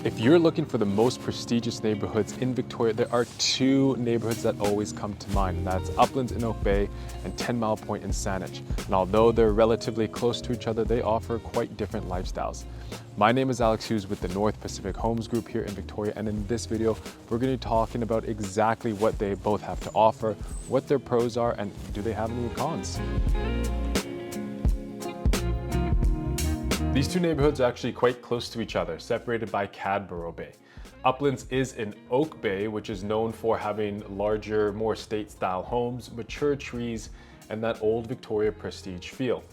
If you're looking for the most prestigious neighborhoods in Victoria, there are two neighborhoods that always come to mind, and that's Uplands in Oak Bay and 10 Mile Point in Saanich. And although they're relatively close to each other, they offer quite different lifestyles. My name is Alex Hughes with the North Pacific Homes Group here in Victoria, and in this video, we're going to be talking about exactly what they both have to offer, what their pros are, and do they have any cons? These two neighborhoods are actually quite close to each other, separated by Cadborough Bay. Uplands is in Oak Bay, which is known for having larger, more estate-style homes, mature trees, and that old Victoria prestige feel.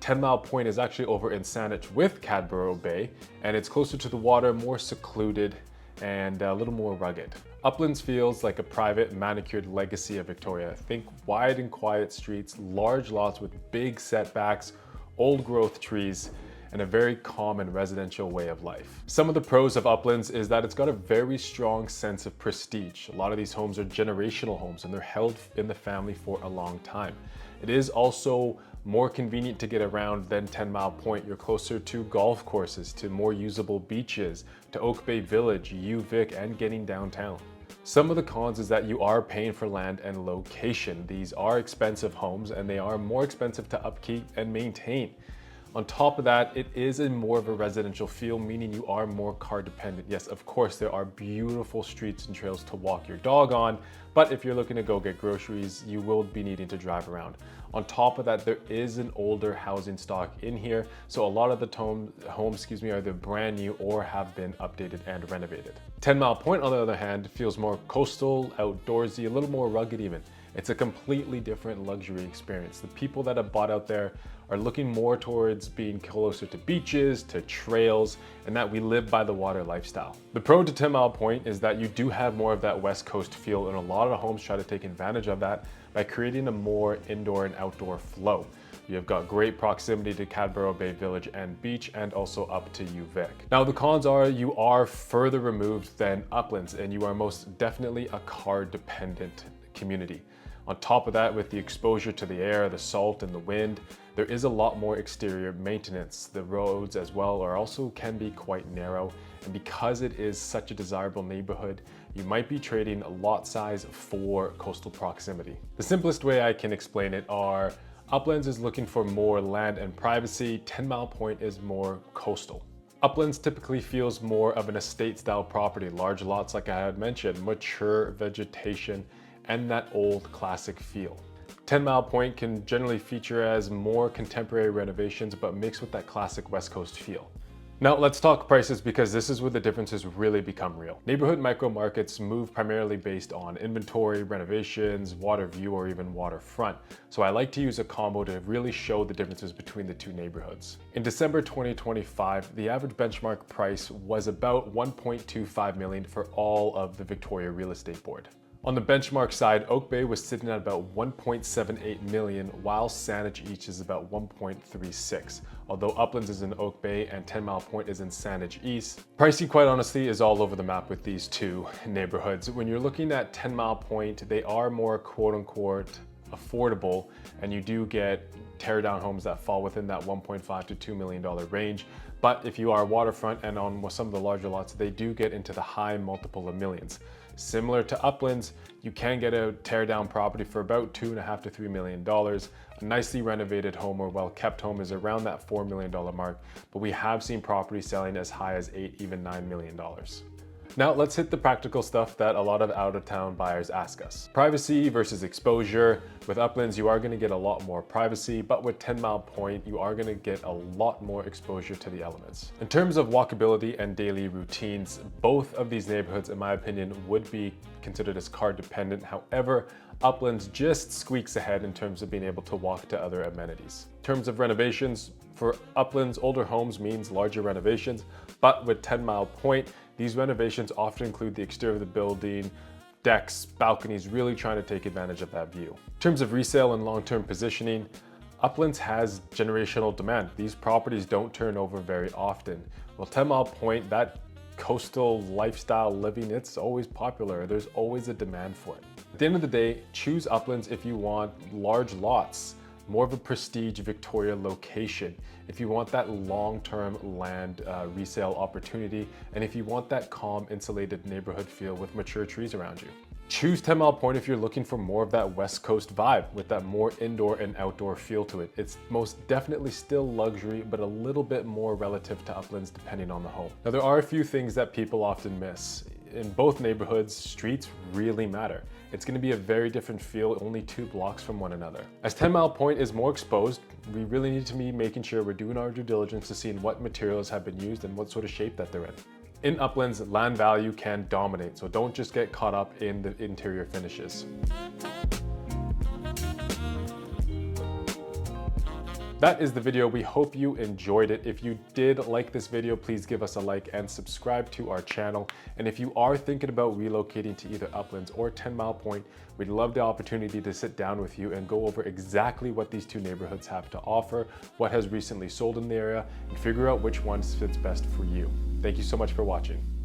10 Mile Point is actually over in Saanich with Cadborough Bay, and it's closer to the water, more secluded, and a little more rugged. Uplands feels like a private, manicured legacy of Victoria. Think wide and quiet streets, large lots with big setbacks, old growth trees, and a very calm and residential way of life. Some of the pros of Uplands is that it's got a very strong sense of prestige. A lot of these homes are generational homes and they're held in the family for a long time. It is also more convenient to get around than 10 Mile Point. You're closer to golf courses, to more usable beaches, to Oak Bay Village, UVic, and getting downtown. Some of the cons is that you are paying for land and location. These are expensive homes and they are more expensive to upkeep and maintain. On top of that, it is in more of a residential feel, meaning you are more car dependent. Yes, of course, there are beautiful streets and trails to walk your dog on, but if you're looking to go get groceries, you will be needing to drive around. On top of that, there is an older housing stock in here, so a lot of the homes are either brand new or have been updated and renovated. 10 Mile Point, on the other hand, feels more coastal, outdoorsy, a little more rugged even. It's a completely different luxury experience. The people that have bought out there are looking more towards being closer to beaches, to trails, and that we live by the water lifestyle. The pro to 10 Mile Point is that you do have more of that West Coast feel, and a lot of the homes try to take advantage of that by creating a more indoor and outdoor flow. You've got great proximity to Cadborough Bay Village and beach, and also up to UVic. Now the cons are you are further removed than Uplands, and you are most definitely a car dependent community. On top of that, with the exposure to the air, the salt and the wind, there is a lot more exterior maintenance. The roads as well also can be quite narrow. And because it is such a desirable neighborhood, you might be trading a lot size for coastal proximity. The simplest way I can explain it are Uplands is looking for more land and privacy. 10 Mile Point is more coastal. Uplands typically feels more of an estate style property, large lots like I had mentioned, mature vegetation, and that old classic feel. 10 Mile Point can generally feature as more contemporary renovations, but mixed with that classic West Coast feel. Now let's talk prices, because this is where the differences really become real. Neighborhood micro markets move primarily based on inventory, renovations, water view, or even waterfront. So I like to use a combo to really show the differences between the two neighborhoods. In December 2025, the average benchmark price was about 1.25 million for all of the Victoria Real Estate Board. On the benchmark side, Oak Bay was sitting at about 1.78 million, while Saanich East is about 1.36. Although Uplands is in Oak Bay and 10 Mile Point is in Saanich East. Pricing, quite honestly, is all over the map with these two neighborhoods. When you're looking at 10 Mile Point, they are more quote unquote affordable, and you do get tear down homes that fall within that $1.5 to $2 million range. But if you are waterfront and on some of the larger lots, they do get into the high multiple of millions. Similar to Uplands, you can get a tear down property for about $2.5 to $3 million. A nicely renovated home or well kept home is around that $4 million mark, but we have seen properties selling as high as $8, even $9 million. Now let's hit the practical stuff that a lot of out-of-town buyers ask us. Privacy versus exposure. With Uplands, you are going to get a lot more privacy, but with 10 Mile Point, you are going to get a lot more exposure to the elements. In terms of walkability and daily routines, both of these neighborhoods, in my opinion, would be considered as car dependent. However, Uplands just squeaks ahead in terms of being able to walk to other amenities. In terms of renovations, for Uplands, older homes means larger renovations, but with 10 Mile Point, these renovations often include the exterior of the building, decks, balconies, really trying to take advantage of that view. In terms of resale and long-term positioning, Uplands has generational demand. These properties don't turn over very often. Well, 10 Mile Point, that coastal lifestyle living, it's always popular. There's always a demand for it. At the end of the day, choose Uplands if you want large lots, more of a prestige Victoria location, if you want that long-term land resale opportunity, and if you want that calm, insulated neighborhood feel with mature trees around you. Choose 10 Mile Point if you're looking for more of that West Coast vibe with that more indoor and outdoor feel to it. It's most definitely still luxury, but a little bit more relative to Uplands depending on the home. Now, there are a few things that people often miss. In both neighborhoods, streets really matter. It's going to be a very different feel only 2 blocks from one another. As 10 Mile Point is more exposed, we really need to be making sure we're doing our due diligence to seeing what materials have been used and what sort of shape that they're in. In Uplands, land value can dominate, so don't just get caught up in the interior finishes. That is the video. We hope you enjoyed it. If you did like this video, please give us a like and subscribe to our channel. And if you are thinking about relocating to either Uplands or 10 Mile Point, we'd love the opportunity to sit down with you and go over exactly what these two neighborhoods have to offer, what has recently sold in the area, and figure out which one fits best for you. Thank you so much for watching.